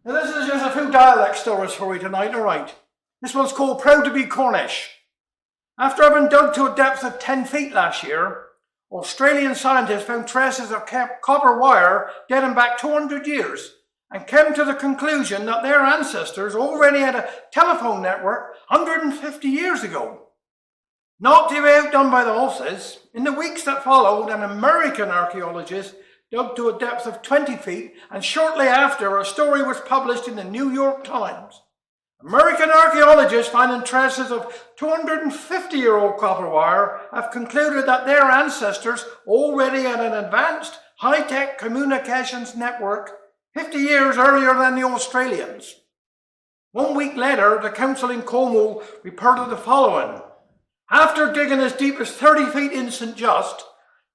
Now this is just a few dialect stories for you tonight, alright. This one's called Proud to be Cornish. After having dug to a depth of 10 feet last year, Australian scientists found traces of copper wire dating back 200 years and came to the conclusion that their ancestors already had a telephone network 150 years ago. Not to be outdone by the horses, in the weeks that followed, an American archaeologist dug to a depth of 20 feet, and shortly after, a story was published in the New York Times. American archaeologists finding traces of 250-year-old copper wire have concluded that their ancestors already had an advanced, high-tech communications network 50 years earlier than the Australians. 1 week later, the council in Cornwall reported the following. After digging as deep as 30 feet in St. Just,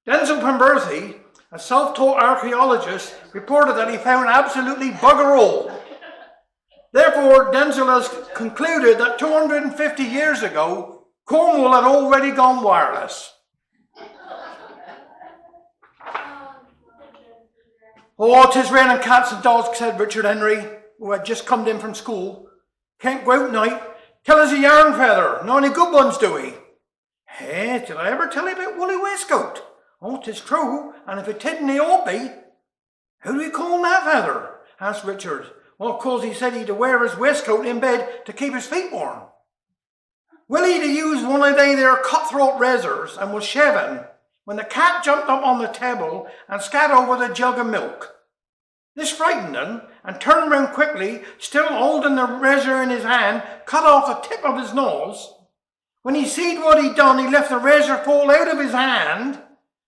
Denzel Pemberthy, a self-taught archaeologist, reported that he found absolutely bugger all. Therefore, Denzel has concluded that 250 years ago, Cornwall had already gone wireless. Oh, 'tis raining cats and dogs, said Richard Henry, who had just come in from school. Can't go out night. Tell us a yarn feather. Not any good ones, do we? Hey, did I ever tell you about Woolly Waistcoat? Oh, 'tis true, and if it didn't, he ought be. How do we call that feather? Asked Richard. Well, of course, he said he'd wear his waistcoat in bed to keep his feet warm. Willie used one of their cutthroat razors and was shaving when the cat jumped up on the table and scat over the jug of milk. This frightened him and turned round quickly, still holding the razor in his hand, cut off the tip of his nose. When he seed what he'd done, he left the razor fall out of his hand,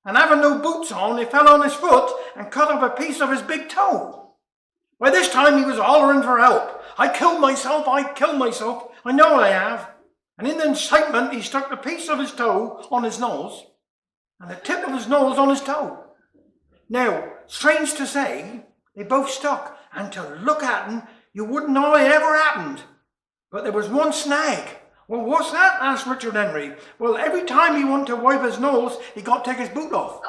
and having no boots on, he fell on his foot and cut off a piece of his big toe. By this time he was hollering for help. I killed myself, I know I have. And in the excitement he stuck the piece of his toe on his nose and the tip of his nose on his toe. Now, strange to say, they both stuck, and to look at them, you wouldn't know it ever happened. But there was one snag. Well, what's that? Asked Richard Henry. Well, every time he wanted to wipe his nose, he got to take his boot off.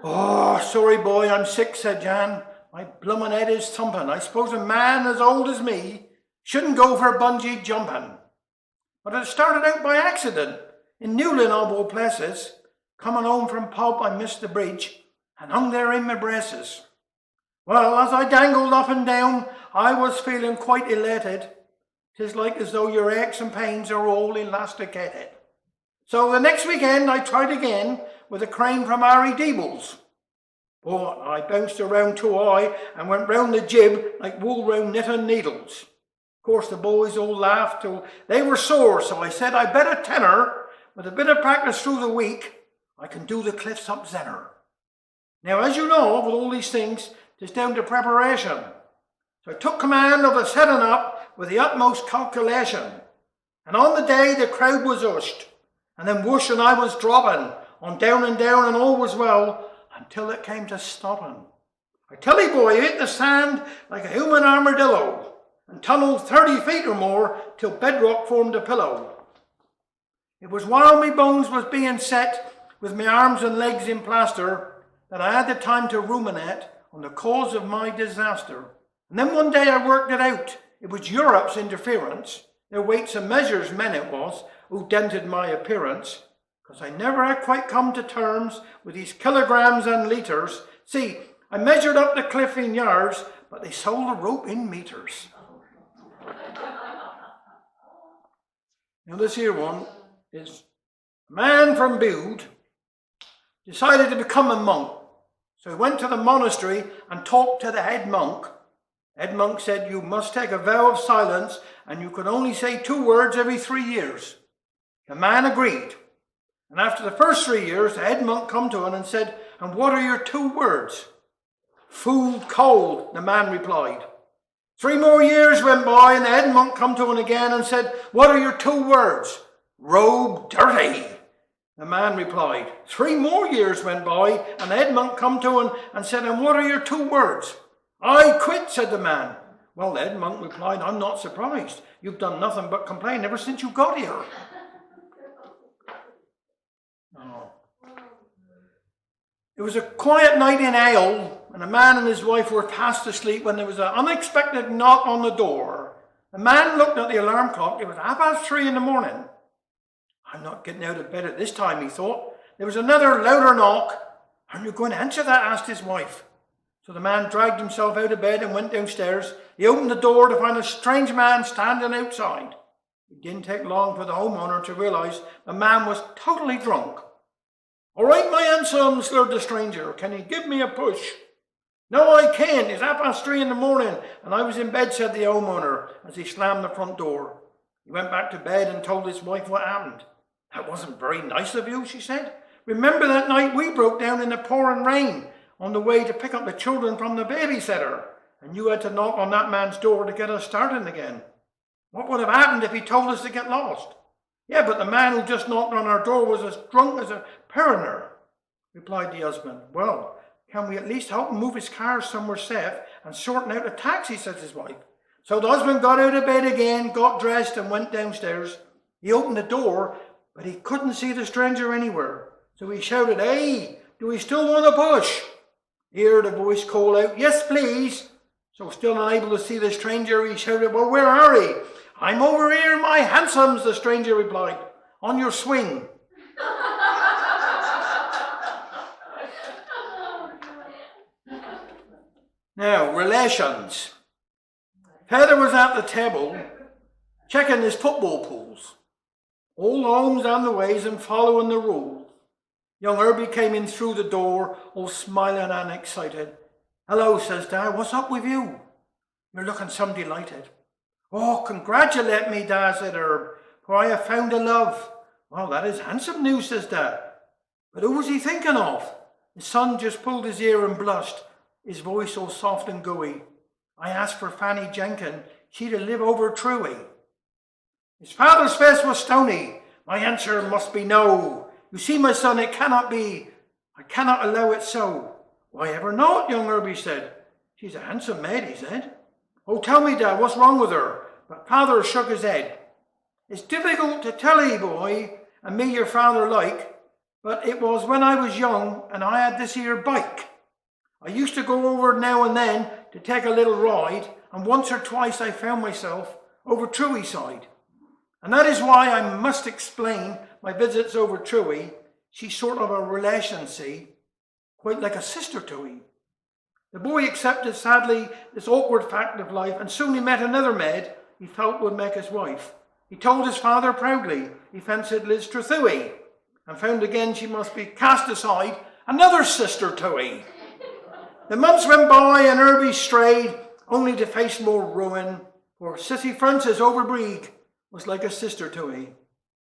Oh, sorry boy, I'm sick, said Jan. My bloomin' head is thumping. I suppose a man as old as me shouldn't go for bungee jumping. But it started out by accident. In Newlyn, of all places. Coming home from pub, I missed the bridge and hung there in my braces. Well, as I dangled up and down, I was feeling quite elated. 'Tis like as though your aches and pains are all elasticated. So the next weekend I tried again with a crane from Harry Deebles. But I bounced around too high and went round the jib like wool round knitting needles. Of course the boys all laughed till they were sore, so I said I bet a tenner, with a bit of practice through the week, I can do the cliffs up zenner. Now, as you know, with all these things, 'tis down to preparation. So I took command of the setting up with the utmost calculation. And on the day the crowd was hushed, and then whoosh and I was dropping, on down and all was well, until it came to stopping. I tell you, boy, I hit the sand like a human armadillo, and tunneled 30 feet or more till bedrock formed a pillow. It was while my bones was being set, with my arms and legs in plaster, that I had the time to ruminate on the cause of my disaster. And then one day I worked it out. It was Europe's interference, their weights and measures men it was, who dented my appearance, because I never had quite come to terms with these kilograms and litres. See, I measured up the cliff in yards, but they sold the rope in meters. Now this here one is a man from Bude decided to become a monk. So he went to the monastery and talked to the head monk. Head monk said, you must take a vow of silence and you can only say 2 words every 3 years. The man agreed. And after the first 3 years, the head monk come to him and said, and what are your 2 words? Food cold, the man replied. 3 more years went by and the head monk come to him again and said, what are your 2 words? Robe dirty. The man replied. 3 more years went by, and the head monk come to him and said, and what are your 2 words? I quit, said the man. Well, the head monk replied, I'm not surprised. You've done nothing but complain ever since you got here. Oh, It was a quiet night in Hayle, and a man and his wife were fast asleep when there was an unexpected knock on the door. The man looked at the alarm clock. It was 3:30 in the morning. I'm not getting out of bed at this time, he thought. There was another louder knock. Aren't you going to answer that? Asked his wife. So the man dragged himself out of bed and went downstairs. He opened the door to find a strange man standing outside. It didn't take long for the homeowner to realise the man was totally drunk. "All right, my handsome," slurred the stranger. "Can you give me a push?" "No, I can't. It's 3:30 in the morning, and I was in bed," said the homeowner as he slammed the front door. He went back to bed and told his wife what happened. "That wasn't very nice of you," she said. "Remember that night we broke down in the pouring rain on the way to pick up the children from the babysitter, and you had to knock on that man's door to get us started again? What would have happened if he told us to get lost?" "Yeah, but the man who just knocked on our door was as drunk as a pariner," replied the husband. "Well, can we at least help him move his car somewhere safe and sorting out a taxi?" said his wife. So the husband got out of bed again, got dressed and went downstairs. He opened the door, but he couldn't see the stranger anywhere. So he shouted, "Hey, do we still want to push?" He heard a voice call out, "Yes, please." So still unable to see the stranger, he shouted, "Well, where are he?" "I'm over here, my handsomes," the stranger replied, "on your swing." Now, relations. Father was at the table checking his football pools, all the homes and the ways and following the rules. Young Herbie came in through the door, all smiling and excited. "Hello," says Dad, "what's up with you? You're looking some delighted." "Oh, congratulate me, Dad," said Herb, "for I have found a love." "Well, that is handsome news," says Dad. "But who was he thinking of?" His son just pulled his ear and blushed, his voice all soft and gooey. "I asked for Fanny Jenkin. She'd live over Truey." His father's face was stony. "My answer must be no. You see, my son, it cannot be. I cannot allow it so." "Why ever not?" young Herbie said. "She's a handsome maid," he said. "Oh, tell me, Dad, what's wrong with her?" But father shook his head. "It's difficult to tell 'ee, boy, and me your father like, but it was when I was young and I had this here bike. I used to go over now and then to take a little ride, and once or twice I found myself over Truey side. And that is why I must explain my visits over Truey. She's sort of a relation, see, quite like a sister to 'ee." The boy accepted sadly this awkward fact of life, and soon he met another maid he felt would make his wife. He told his father proudly he fancied Liz Trethewey, and found again she must be cast aside, another sister to 'ee. The months went by and Herbie strayed, only to face more ruin, for Sissy Frances Overbreeg was like a sister to 'ee.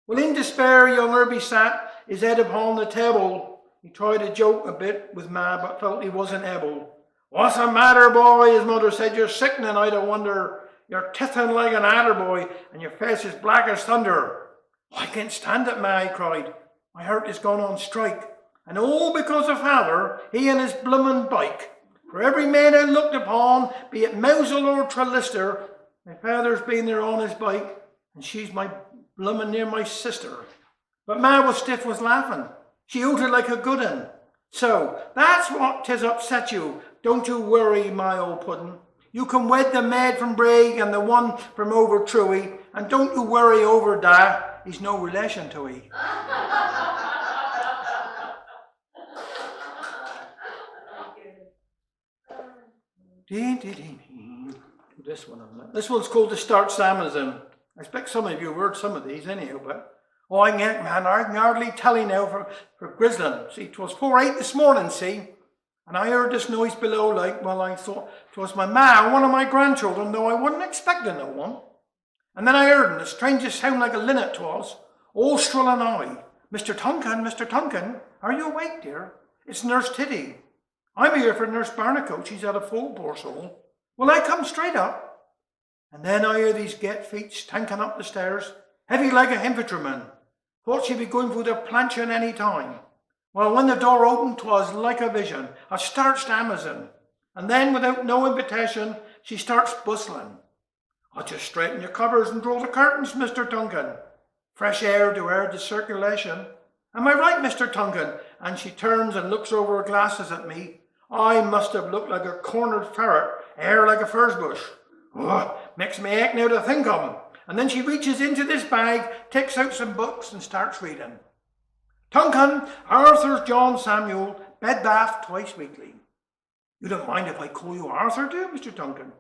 Well, in despair, young Herbie sat, his head upon the table. He tried to joke a bit with Ma, but felt he wasn't able. "What's the matter, boy?" his mother said. "You're sickening, I don't wonder. You're tithing like an adder, boy, and your face is black as thunder." "I can't stand it, Ma," he cried. "My heart is gone on strike. And all because of father, he and his bloomin' bike. For every man I looked upon, be it Mousel or Trelister, my father's been there on his bike, and she's my bloomin' near my sister." But Ma was stiff with laughing. She hooted like a good un. "So, that's what 'tis upset you. Don't you worry, my old puddin'. You can wed the maid from Brigg and the one from over Truey, and don't you worry over Da. He's no relation to 'ee." This one's called the Start Samism. I expect some of you have heard some of these anyhow, but I can hardly tell you now for Grislin. See, 'twas 4:08 this morning, see, and I heard this noise below, like, well, I thought 'twas my ma, one of my grandchildren, though I wasn't expecting no one. And then I heard the strangest sound like a linnet 'twas, all shrill and high. Mr. Tonkin, are you awake, dear? It's Nurse Titty. I'm here for Nurse Barnacle. She's had a fall, poor soul. Will I come straight up?" And then I hear these get feet stanking up the stairs, heavy like a infantryman. Thought she'd be going through the planching any time. Well, when the door opened, 'twas like a vision, a starched Amazon. And then, without no invitation, she starts bustling. "I'll just straighten your covers and draw the curtains, Mr. Duncan. Fresh air to air the circulation. Am I right, Mr. Tunkin? And she turns and looks over her glasses at me. I must have looked like a cornered ferret, hair like a furze bush. Oh, makes me ache now to think of 'em. And then she reaches into this bag, takes out some books and starts reading. Tunkin, Arthur John Samuel, bed bath twice weekly. You don't mind if I call you Arthur, do you, Mr. Tunkin?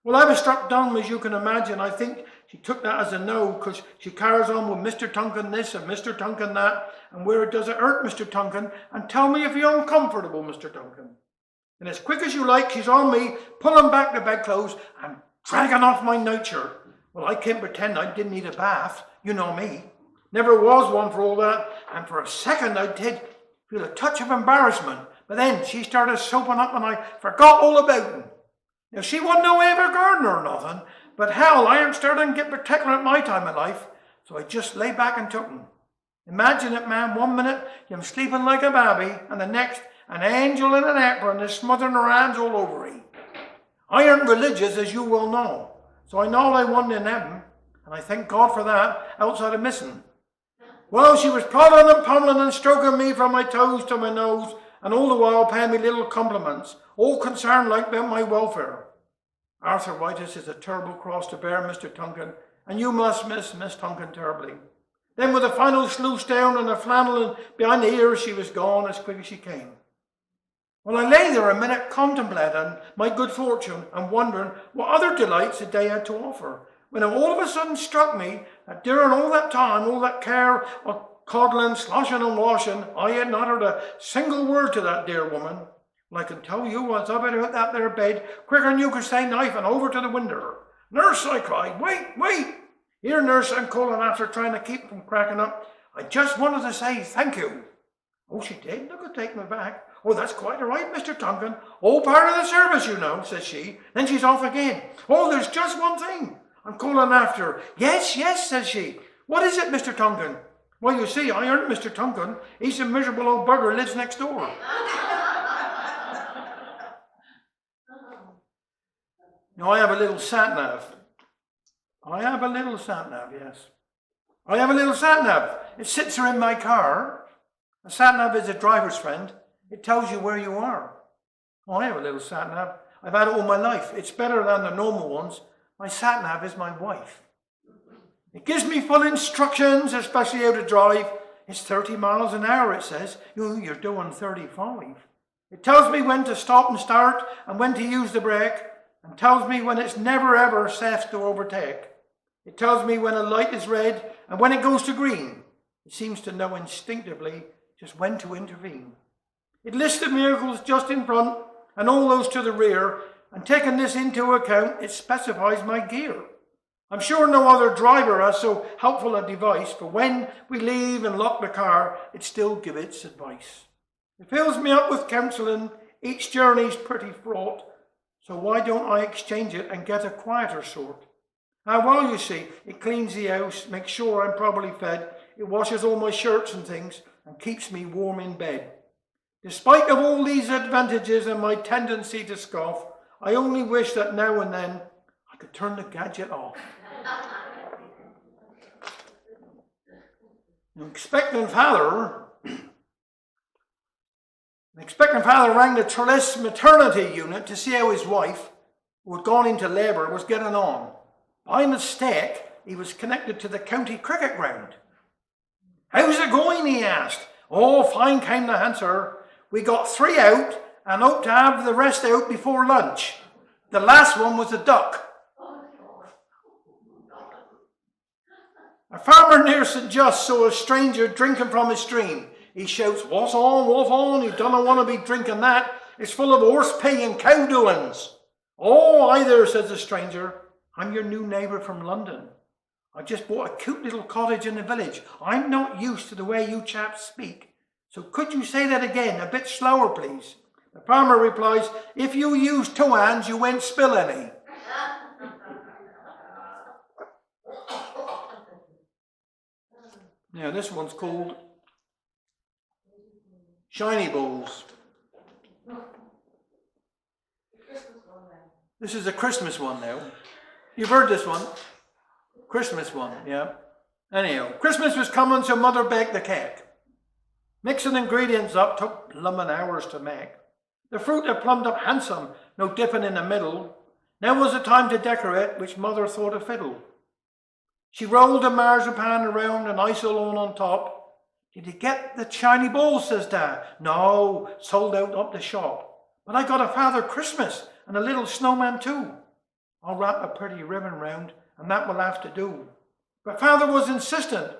Well, I was struck dumb, as you can imagine. I think she took that as a no, because she carries on with Mr. Tunkin this and Mr. Tunkin that, and where it does it hurt, Mr. Tunkin, and tell me if you're uncomfortable, Mr. Tunkin. And as quick as you like, she's on me, pulling back the bedclothes and dragging off my nightshirt. Well, I can't pretend I didn't need a bath. You know me. Never was one for all that, and for a second I did feel a touch of embarrassment. But then she started soaping up and I forgot all about him. Now, she wasn't no ever gardener or nothing, but hell, I am starting to get particular at my time of life, so I just lay back and took him. Imagine it, man, 1 minute you're sleeping like a baby, and the next an angel in an apron is smothering her hands all over me. I aren't religious, as you well know, so I know I wasn't in heaven, and I thank God for that, outside of missing. Well, she was prodding and pummeling and stroking me from my toes to my nose, and all the while paying me little compliments, all concerned like about my welfare. Arthritis is a terrible cross to bear, Mr. Tunkin, and you must miss Miss Tunkin terribly. Then with a final sluice down and a flannel behind the ears, she was gone as quick as she came. Well, I lay there a minute contemplating my good fortune and wondering what other delights the day had to offer, when it all of a sudden struck me that during all that time, all that care of coddling, sloshing and washing, I had not heard a single word to that dear woman. Well, I can tell you, I was up out that there bed, quicker than you could say knife, and over to the window. Nurse, I cried, wait. Here, nurse, I'm calling after, trying to keep from cracking up. I just wanted to say thank you. Oh, she did? Look at take me back. Oh, that's quite all right, Mr. Tunkin. Oh, part of the service, you know, says she. Then she's off again. Oh, there's just one thing. I'm calling after her. Yes, says she. What is it, Mr. Tunkin? Well, you see, I aren't Mr. Tunkin. He's a miserable old bugger lives next door. Now, I have a little sat-nav. Yes. I have a little sat-nav. It sits there in my car. A sat-nav is a driver's friend. It tells you where you are. Oh, I have a little sat-nav. I've had it all my life. It's better than the normal ones. My sat-nav is my wife. It gives me full instructions, especially how to drive. It's 30 miles an hour, it says. You're doing 35. It tells me when to stop and start and when to use the brake, and tells me when it's never ever safe to overtake. It tells me when a light is red and when it goes to green. It seems to know instinctively just when to intervene. It lists the vehicles just in front and all those to the rear, and taking this into account, it specifies my gear. I'm sure no other driver has so helpful a device, for when we leave and lock the car, it still gives its advice. It fills me up with counselling. Each journey's pretty fraught, so why don't I exchange it and get a quieter sort? Well, you see, it cleans the house, makes sure I'm properly fed, it washes all my shirts and things, and keeps me warm in bed. Despite of all these advantages and my tendency to scoff, I only wish that now and then I could turn the gadget off. An expectant father rang the Trellis maternity unit to see how his wife, who had gone into labour, was getting on. By mistake, he was connected to the county cricket ground. How's it going, he asked. Oh, fine, came the answer. We got 3 out and hope to have the rest out before lunch. The last one was a duck. A farmer near St. Just saw a stranger drinking from his stream. He shouts, "What's on? You don't want to be drinking that. It's full of horse pee and cow doings." "Oh, aye there," says the stranger. "I'm your new neighbour from London. I just bought a cute little cottage in the village. I'm not used to the way you chaps speak. So could you say that again, a bit slower, please?" The farmer replies, "If you use 2 hands, you won't spill any." Now, this one's called Shiny Balls. This is a Christmas one now. You've heard this one. Christmas one, yeah. Anyhow, Christmas was coming, so Mother baked the cake. Mixing ingredients up took bloomin' hours to make. The fruit had plumbed up handsome, no dipping in the middle. Now was the time to decorate, which mother thought a fiddle. She rolled the marzipan around and ice alone on top. Did you get the shiny balls, says Dad. No, sold out up the shop. But I got a Father Christmas and a little snowman too. I'll wrap a pretty ribbon round and that will have to do. But Father was insistent.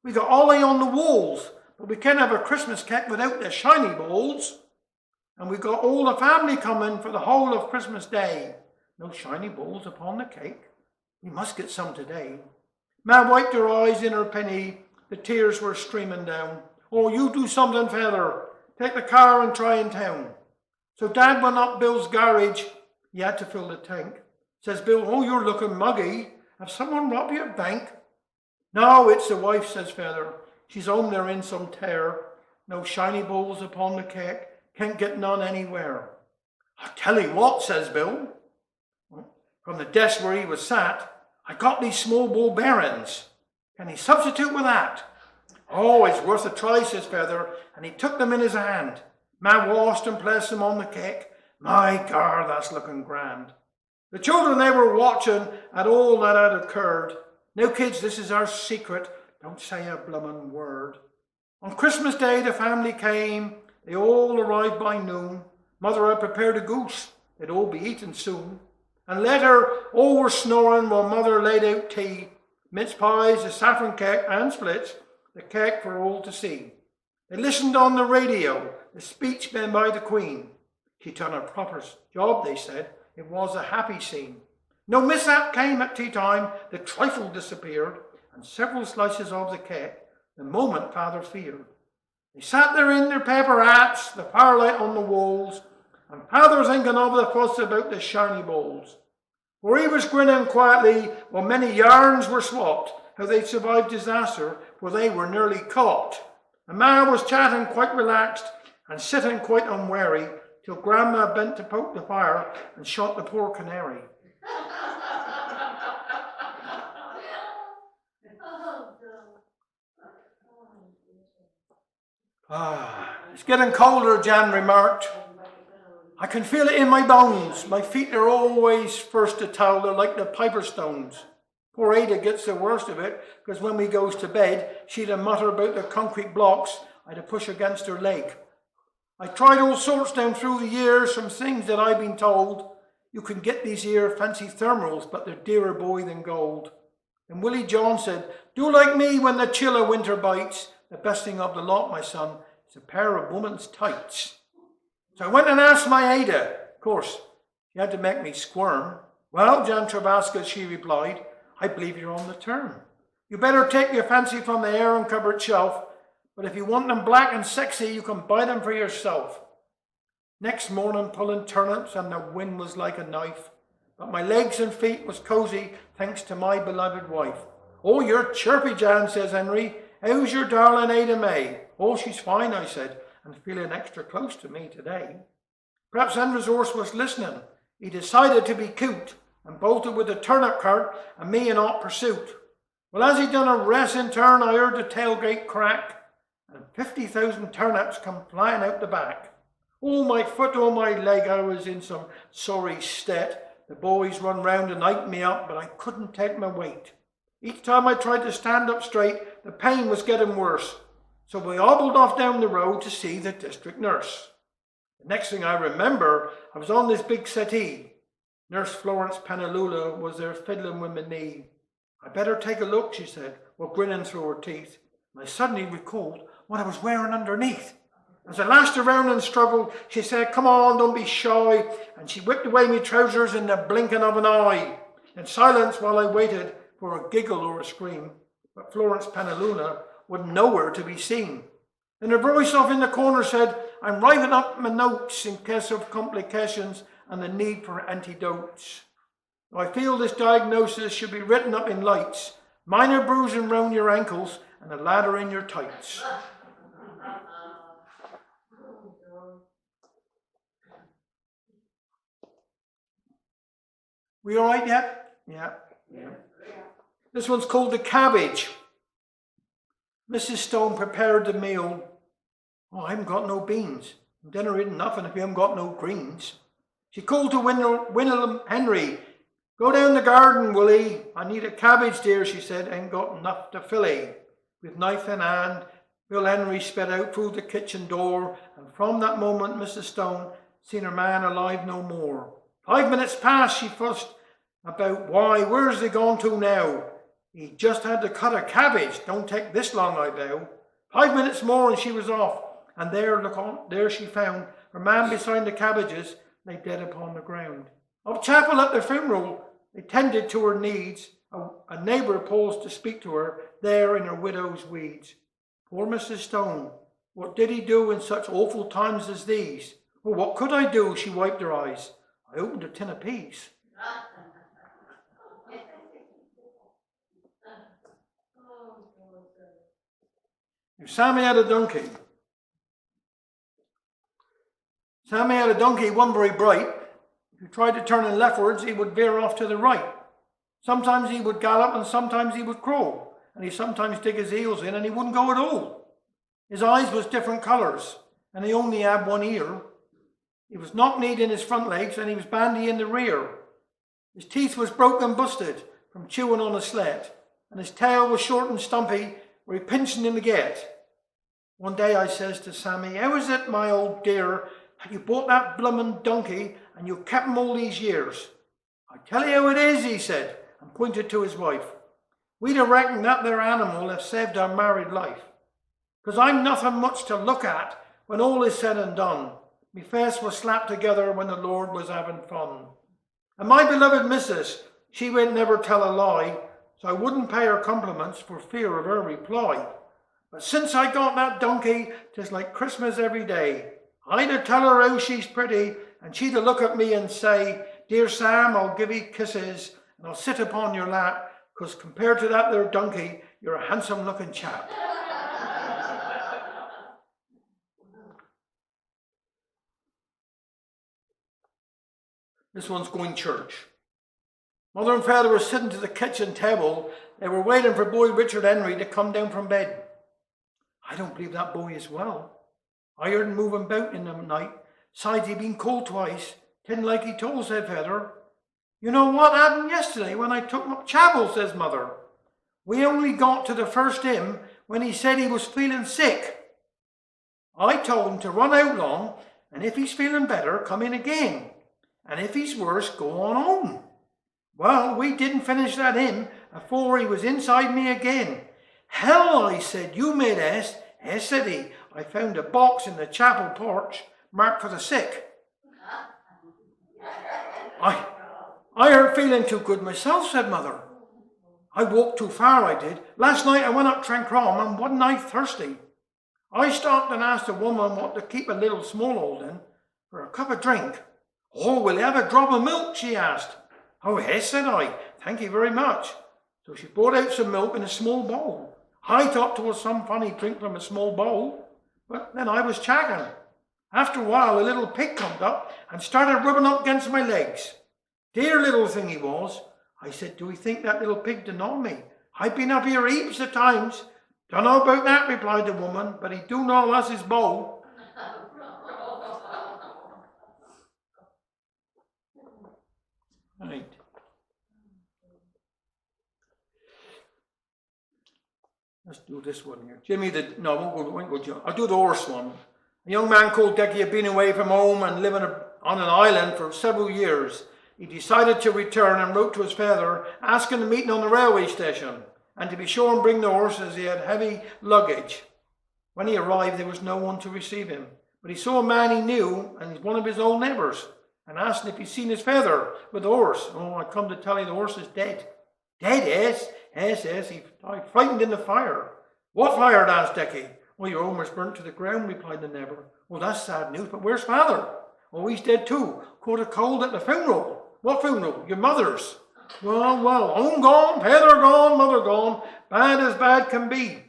We got holly on the walls, but we can't have a Christmas cake without the shiny balls. And we got all the family coming for the whole of Christmas Day. No shiny balls upon the cake. We must get some today. Ma wiped her eyes in her penny. The tears were streaming down. Oh, you do something, Father. Take the car and try in town. So Dad went up Bill's garage. He had to fill the tank. Says Bill, oh, you're looking muggy. Have someone robbed your bank? No, it's the wife, says Father. She's home there in some tear. No shiny balls upon the cake. Can't get none anywhere. I'll tell you what, says Bill. From the desk where he was sat, I got these small ball bearings. Can he substitute with that? Oh, it's worth a try, says Father, and he took them in his hand. Ma washed and placed them on the cake. My God, that's looking grand. The children, they were watching at all that had occurred. Now, kids, this is our secret. Don't say a bloomin' word. On Christmas Day, the family came. They all arrived by noon. Mother had prepared a goose. They'd all be eaten soon. And later, all were snoring while Mother laid out tea. Mince pies, a saffron cake and splits, the cake for all to see. They listened on the radio, the speech made by the Queen. She'd done a proper job, they said. It was a happy scene. No mishap came at tea time. The trifle disappeared, and several slices of the cake, the moment Father feared. They sat there in their paper hats, the firelight on the walls, and Father thinking of the fuss about the shiny balls. For he was grinning quietly while many yarns were swapped, how they'd survived disaster, for they were nearly caught. And Ma was chatting quite relaxed and sitting quite unwary, till Grandma bent to poke the fire and shot the poor canary. It's getting colder, Jan remarked. I can feel it in my bones. My feet are always first to towel. They're like the piper stones. Poor Ada gets the worst of it, because when we goes to bed, she'd a mutter about the concrete blocks I'd a push against her leg. I tried all sorts down through the years, from things that I've been told. You can get these here fancy thermals, but they're dearer, boy, than gold. And Willie John said, do like me when the chill of winter bites. The best thing of the lot, my son, is a pair of woman's tights. So I went and asked my Ada. Of course, she had to make me squirm. Well, Jan Travaska, she replied, I believe you're on the term. You better take your fancy from the airing cupboard shelf, but if you want them black and sexy, you can buy them for yourself. Next morning, pulling turnips, and the wind was like a knife, but my legs and feet was cosy, thanks to my beloved wife. Oh, you're chirpy, Jan, says Henry. How's your darling Ada May? Oh, she's fine, I said, and feeling extra close to me today. Perhaps Henry's horse was listening. He decided to be cute and bolted with the turnip cart and me in hot pursuit. Well, as he done a racing turn, I heard the tailgate crack and 50,000 turnips come flying out the back. Oh, my foot, oh, my leg, I was in some sorry state. The boys run round and hyped me up, but I couldn't take my weight. Each time I tried to stand up straight, the pain was getting worse. So we hobbled off down the road to see the district nurse. The next thing I remember, I was on this big settee. Nurse Florence Penalula was there fiddling with my knee. I better take a look, she said, while grinning through her teeth. And I suddenly recalled what I was wearing underneath. As I lashed around and struggled, she said, come on, don't be shy. And she whipped away my trousers in the blinking of an eye. In silence while I waited for a giggle or a scream. But Florence Penaluna was nowhere to be seen. And her voice off in the corner said, I'm writing up my notes in case of complications and the need for antidotes. I feel this diagnosis should be written up in lights. Minor bruising round your ankles and a ladder in your tights. We all right yet? Yeah. This one's called The Cabbage. Mrs. Stone prepared the meal. Oh, I haven't got no beans. Dinner isn't nothing if you haven't got no greens. She called to Winnell Henry. Go down the garden, Willie. I need a cabbage, dear, she said. Ain't got enough to filly. With knife in hand, Bill Henry sped out through the kitchen door, and from that moment Mrs. Stone seen her man alive no more. 5 minutes passed, she fussed about. Why, where's he gone to now? He just had to cut a cabbage. Don't take this long, I vow. 5 minutes more and she was off, and there she found her man beside the cabbages lay dead upon the ground. Of chapel at the funeral, they tended to her needs. A neighbour paused to speak to her there in her widow's weeds. Poor Mrs. Stone, what did he do in such awful times as these? Well, what could I do? She wiped her eyes. I opened a tin of peas. If Sammy had a donkey. Sammy had a donkey, one very bright. If you tried to turn him leftwards, he would veer off to the right. Sometimes he would gallop and sometimes he would crawl. And he sometimes dig his heels in and he wouldn't go at all. His eyes was different colours and he only had one ear. He was knock-kneed in his front legs and he was bandy in the rear. His teeth was broke and busted from chewing on a slet, and his tail was short and stumpy where he pinching in the get. One day I says to Sammy, how is it, my old dear, that you bought that bloomin' donkey and you kept him all these years? I tell you how it is, he said, and pointed to his wife. We'd a reckoned that there animal have saved our married life. 'Cause I'm nothing much to look at when all is said and done. Me face was slapped together when the Lord was having fun. And my beloved missus, she won't never tell a lie, so I wouldn't pay her compliments for fear of her reply. But since I got that donkey, 'tis like Christmas every day. I'd a tell her how she's pretty, and she'd a look at me and say, Dear Sam, I'll give 'ee kisses, and I'll sit upon your lap, 'cause compared to that there donkey, you're a handsome-looking chap. This one's going church. Mother and father were sitting to the kitchen table. They were waiting for boy Richard Henry to come down from bed. I don't believe that boy is well. I heard him moving about in the night. Besides, he'd been cold twice. Didn't like he told, said father. You know what happened yesterday when I took him up chapel, says mother. We only got to the first hymn when he said he was feeling sick. I told him to run out long, and if he's feeling better, come in again. And if he's worse, go on home. Well, we didn't finish that hymn afore he was inside me again. Hell, I said, you made S. Yes, said he. I found a box in the chapel porch marked for the sick. I ain't feeling too good myself, said mother. I walked too far, I did. Last night I went up Trancrom and wasn't I thirsty. I stopped and asked a woman what to keep a little small holding for a cup of drink. Oh, will you have a drop of milk, she asked. Oh, yes, said I. Thank you very much. So she brought out some milk in a small bowl. I thought it was some funny drink from a small bowl, but then I was chagging. After a while, a little pig come up and started rubbing up against my legs. Dear little thing he was. I said, do we think that little pig to know me? I've been up here heaps of times. Don't know about that, replied the woman, but he do know that's his bowl. Right. Let's do this one here. I'll do the horse one. A young man called Decky had been away from home and living on an island for several years. He decided to return and wrote to his father asking to meet him on the railway station and to be sure and bring the horse as he had heavy luggage. When he arrived, there was no one to receive him, but he saw a man he knew and he's one of his old neighbours and asked him if he'd seen his father with the horse. Oh, I come to tell you the horse is dead. Dead, yes? Yes, he died frightened in the fire. What fire? Asked Decky. Well, your home was burnt to the ground, replied the neighbour. Well, that's sad news, but where's father? Oh, he's dead too. Caught a cold at the funeral. What funeral? Your mother's. Well, home gone, father gone, mother gone. Bad as bad can be.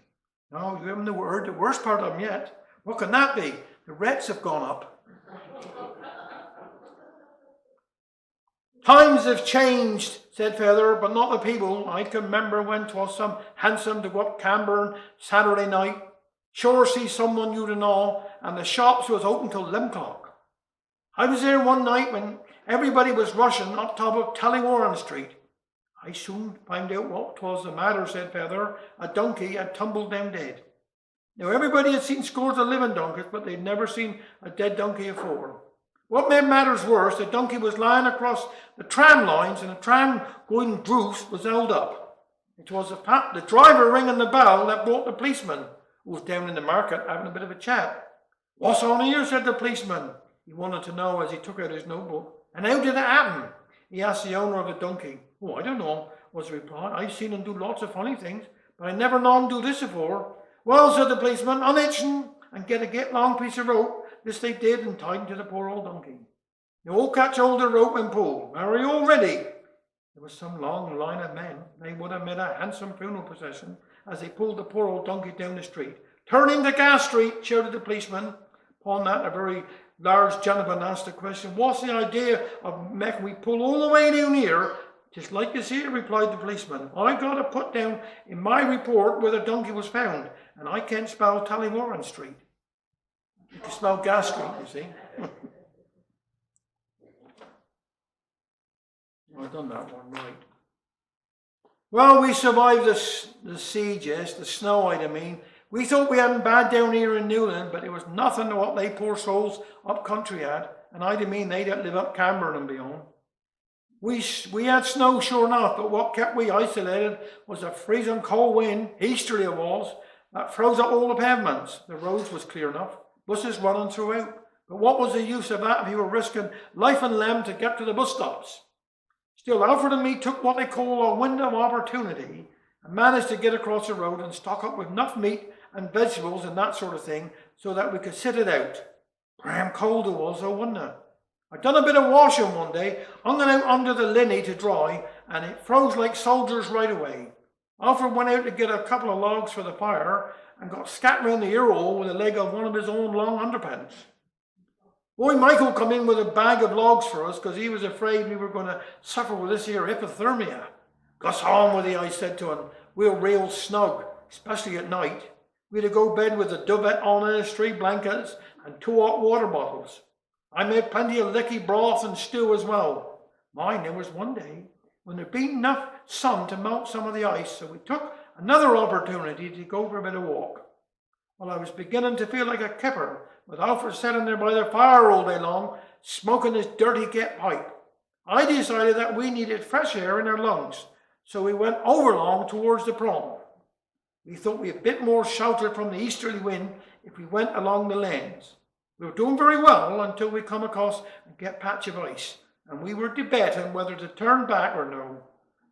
No, you haven't heard the worst part of them yet. What can that be? The rents have gone up. Times have changed, said father, but not the people. I can remember when 'twas some hansom to go up Camborne Saturday night. Sure see someone you'd know, and the shops was open till 11 o'clock. I was there one night when everybody was rushing up top of Tallywarren Street. I soon found out what 'twas the matter, said Feather. A donkey had tumbled down dead. Now everybody had seen scores of living donkeys, but they'd never seen a dead donkey afore. What made matters worse, the donkey was lying across the tram lines, and the tram going Druce was held up. It was the driver ringing the bell that brought the policeman, who was down in the market having a bit of a chat. What's on here, said the policeman. He wanted to know as he took out his notebook. And how did it happen? He asked the owner of the donkey. Oh, I don't know, was the reply. I've seen him do lots of funny things, but I never known him do this before. Well, said the policeman, unhitch him and get a long piece of rope. This they did and tied him to the poor old donkey. They all catch hold of the rope and pull. Are you all ready? There was some long line of men. They would have made a handsome funeral procession as they pulled the poor old donkey down the street. Turn into Gas Street, shouted the policeman. Upon that, a very large gentleman asked the question, what's the idea of making we pull all the way down here? Just like you see it, replied the policeman. I got to put down in my report where the donkey was found, and I can't spell Tallywarren Street. You can spell Gas Street, you see. I've done that one right. Well, we survived the siege, yes, the snow, I mean. We thought we hadn't bad down here in Newland, but it was nothing to what they poor souls up country had, and I mean they that live up Cameron and beyond. We had snow sure enough, but what kept we isolated was a freezing cold wind, easterly it was, that froze up all the pavements. The roads was clear enough, buses running throughout. But what was the use of that if you were risking life and limb to get to the bus stops? Still, Alfred and me took what they call a window of opportunity and managed to get across the road and stock up with enough meat and vegetables and that sort of thing so that we could sit it out. Damn cold it was though, wasn't it? I'd done a bit of washing one day, hung it out under the linny to dry, and it froze like soldiers right away. Alfred went out to get a couple of logs for the fire and got scat round the ear hole with the leg of one of his own long underpants. Boy Michael come in with a bag of logs for us because he was afraid we were going to suffer with this here hypothermia. Goss on with you, I said to him. We'll rail snug, especially at night. We had to go to bed with a duvet on us, 3 blankets, and 2 hot water bottles. I made plenty of licky broth and stew as well. Mind, there was one day when there'd been enough sun to melt some of the ice, so we took another opportunity to go for a bit of walk. Well, I was beginning to feel like a kipper, with Alfred sitting there by the fire all day long, smoking his dirty get pipe. I decided that we needed fresh air in our lungs, so we went overlong towards the prom. We thought we had a bit more shelter from the easterly wind if we went along the lanes. We were doing very well until we come across a get patch of ice, and we were debating whether to turn back or no.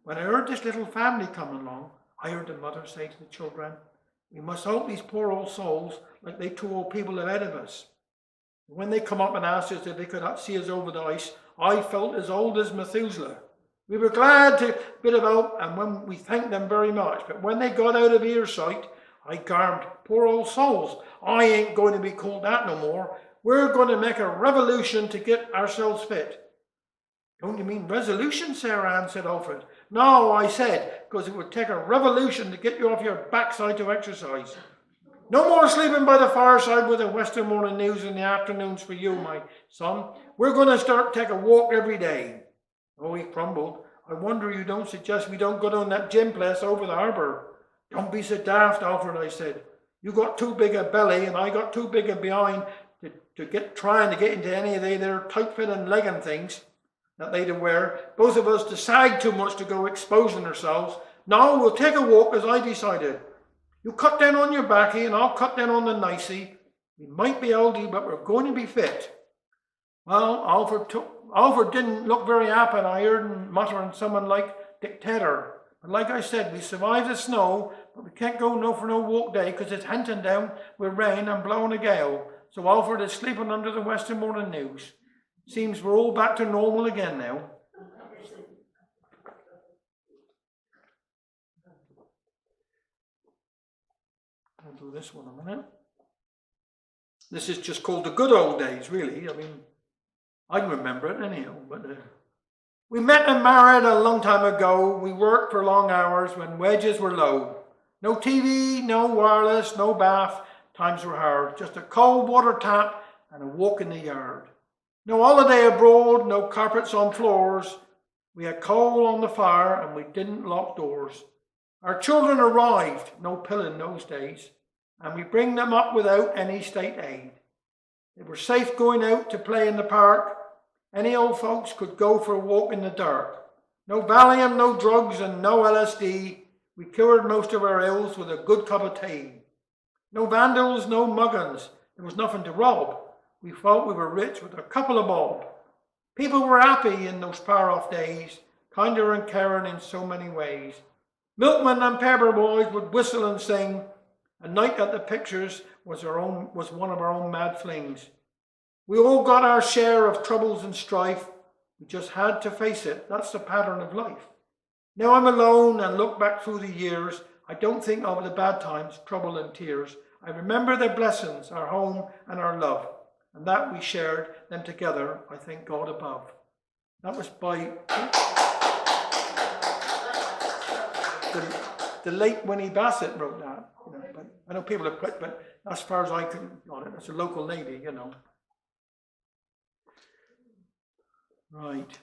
When I heard this little family coming along, I heard the mother say to the children, we must help these poor old souls like they 2 old people ahead of us. When they come up and asked us if they could see us over the ice, I felt as old as Methuselah. We were glad to bit of help, and when we thanked them very much. But when they got out of earsight, I garmed, poor old souls, I ain't going to be called that no more. We're going to make a revolution to get ourselves fit. Don't you mean resolution, Sarah Ann, said Alfred. No, I said, because it would take a revolution to get you off your backside to exercise. No more sleeping by the fireside with the Western Morning News in the afternoons for you, my son. We're going to take a walk every day. Oh, he crumbled. I wonder you don't suggest we don't go down that gym place over the harbour. Don't be so daft, Alfred, I said. You got too big a belly and I got too big a behind trying to get into any of their tight-fitting legging things that they'd wear. Both of us decide too much to go exposing ourselves. Now we'll take a walk as I decided. You cut down on your baccy and I'll cut down on the nicey. We might be oldie, but we're going to be fit. Well, Alfred didn't look very happy, and I heard him muttering something like dictator. But like I said, we survived the snow, but we can't go for no walk day because it's hinting down with rain and blowing a gale. So Alfred is sleeping under the Western Morning News. Seems we're all back to normal again now. I'll do this one a minute. This is just called the good old days, really. I mean, I can remember it anyhow. But we met and married a long time ago. We worked for long hours when wages were low. No TV, no wireless, no bath, times were hard. Just a cold water tap and a walk in the yard. No holiday abroad, no carpets on floors. We had coal on the fire and we didn't lock doors. Our children arrived, no pill in those days, and we bring them up without any state aid. They were safe going out to play in the park. Any old folks could go for a walk in the dark. No Valium, no drugs and no LSD. We cured most of our ills with a good cup of tea. No vandals, no muggins. There was nothing to rob. We felt we were rich with a couple of bob. People were happy in those far-off days, kinder and caring in so many ways. Milkmen and paper boys would whistle and sing. A night at the pictures was one of our own mad flings. We all got our share of troubles and strife. We just had to face it. That's the pattern of life. Now I'm alone and look back through the years. I don't think of the bad times, trouble and tears. I remember the blessings, our home and our love, and that we shared them together, I thank God above. That was by the late Winnie Bassett wrote that. You know, but I know people have put, but as far as I can on it, it's a local lady, you know. Right.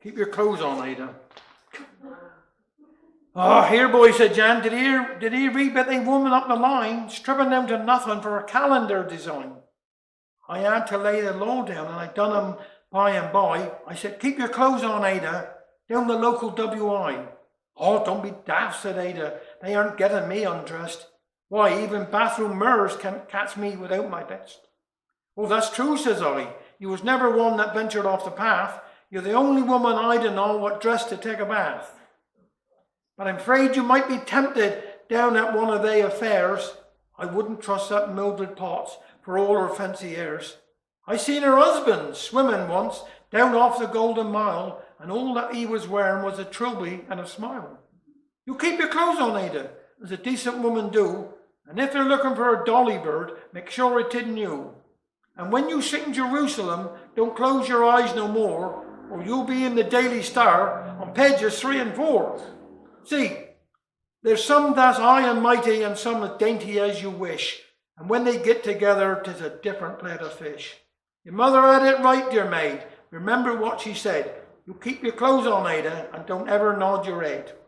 Keep your clothes on, Ada. Oh, here, boy, said Jan. Did he read that they woman up the line, stripping them to nothing for a calendar design? I had to lay the law down, and I done 'em by and by. I said, keep your clothes on, Ada, down the local WI. Oh, don't be daft, said Ada. They aren't getting me undressed. Why, even bathroom mirrors can't catch me without my best. Oh, that's true, says I. You was never one that ventured off the path. You're the only woman I know what dressed to take a bath. But I'm afraid you might be tempted down at one of they affairs. I wouldn't trust that Mildred Potts for all her fancy airs. I seen her husband swimming once down off the Golden Mile, and all that he was wearing was a trilby and a smile. You keep your clothes on, Ada, as a decent woman do, and if they're looking for a dolly bird, make sure it isn't you. And when you sit in Jerusalem, don't close your eyes no more, or you'll be in the Daily Star on pages 3 and 4. See, there's some that's high and mighty and some as dainty as you wish, and when they get together, 'tis a different plate of fish. Your mother had it right, dear maid. Remember what she said. You keep your clothes on, Ada, and don't ever nod your head.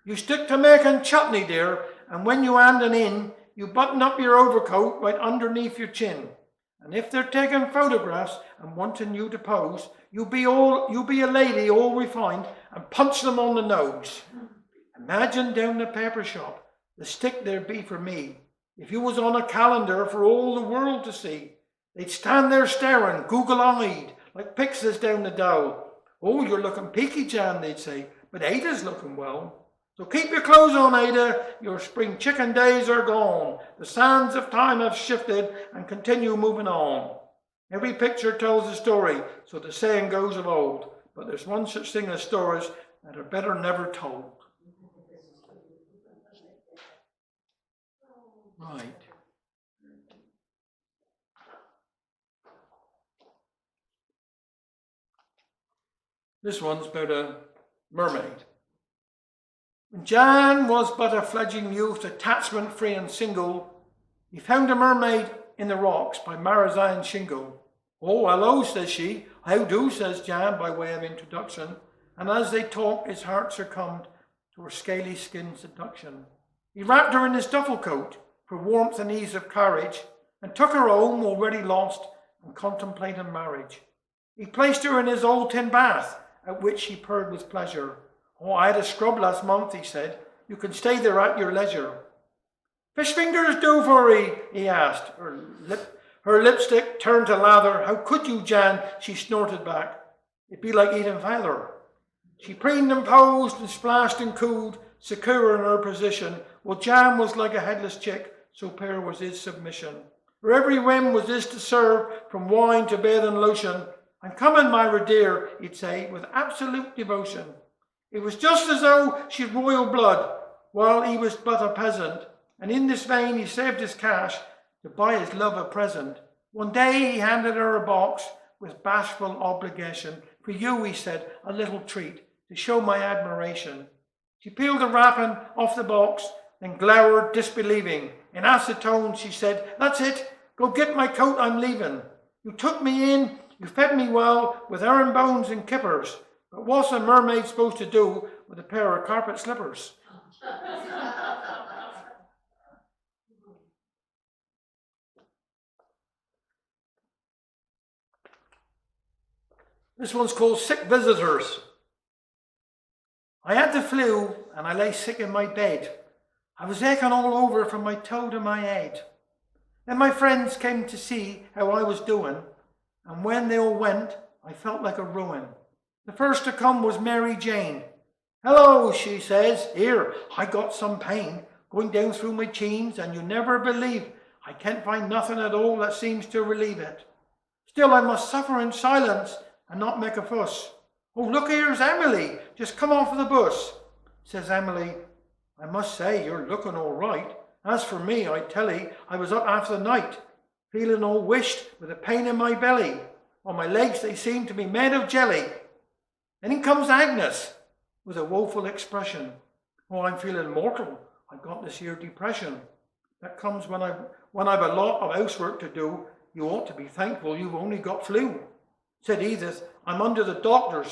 You stick to making chutney, dear, and when you handin' in, you button up your overcoat right underneath your chin. And if they're taking photographs and wanting you to pose, you be a lady all refined and punch them on the nose. Imagine down the paper shop, the stick there'd be for me. If you was on a calendar for all the world to see, they'd stand there staring, google-eyed, like pixies down the dole. Oh, you're looking peaky, Jan, they'd say, but Ada's looking well. So keep your clothes on, Ada, your spring chicken days are gone. The sands of time have shifted and continue moving on. Every picture tells a story, so the saying goes of old, but there's one such thing as stories that are better never told. Right. This one's about a mermaid. When Jan was but a fledgling youth, attachment-free and single, he found a mermaid in the rocks by Marizine Shingle. Oh, hello, says she. How do, says Jan, by way of introduction. And as they talked, his heart succumbed to her scaly skin seduction. He wrapped her in his duffel coat for warmth and ease of carriage, and took her home, already lost and contemplating marriage. He placed her in his old tin bath, at which she purred with pleasure. Oh, I had a scrub last month, he said. You can stay there at your leisure. Fish fingers do for he asked. Her lipstick turned to lather. How could you, Jan? She snorted back. It'd be like eating feather. She preened and posed and splashed and cooed, secure in her position. Well, Jan was like a headless chick, so pure was his submission. Her every whim was his to serve, from wine to bathing lotion. I'm coming, my dear, he'd say, with absolute devotion. It was just as though she'd royal blood, while he was but a peasant, and in this vein he saved his cash to buy his love a present. One day he handed her a box with bashful obligation. For you, he said, a little treat to show my admiration. She peeled the wrapping off the box then glowered disbelieving. In acetone she said, "That's it, go get my coat, I'm leaving. You took me in, you fed me well with herringbones and kippers, but what's a mermaid supposed to do with a pair of carpet slippers?" This one's called Sick Visitors. I had the flu and I lay sick in my bed. I was aching all over from my toe to my head. Then my friends came to see how I was doing, and when they all went, I felt like a ruin. The first to come was Mary Jane. "Hello," she says, "here, I got some pain going down through my cheens, and you never believe I can't find nothing at all that seems to relieve it. Still I must suffer in silence and not make a fuss. Oh, look, here's Emily, just come off the bus." Says Emily, "I must say you're looking all right. As for me, I tell 'ee, I was up half the night, feeling all wished with a pain in my belly. On my legs they seemed to be made of jelly." Then in comes Agnes with a woeful expression. "Oh, I'm feeling mortal. I've got this here depression. That comes when I've a lot of housework to do. You ought to be thankful you've only got flu." Said Edith, "I'm under the doctor's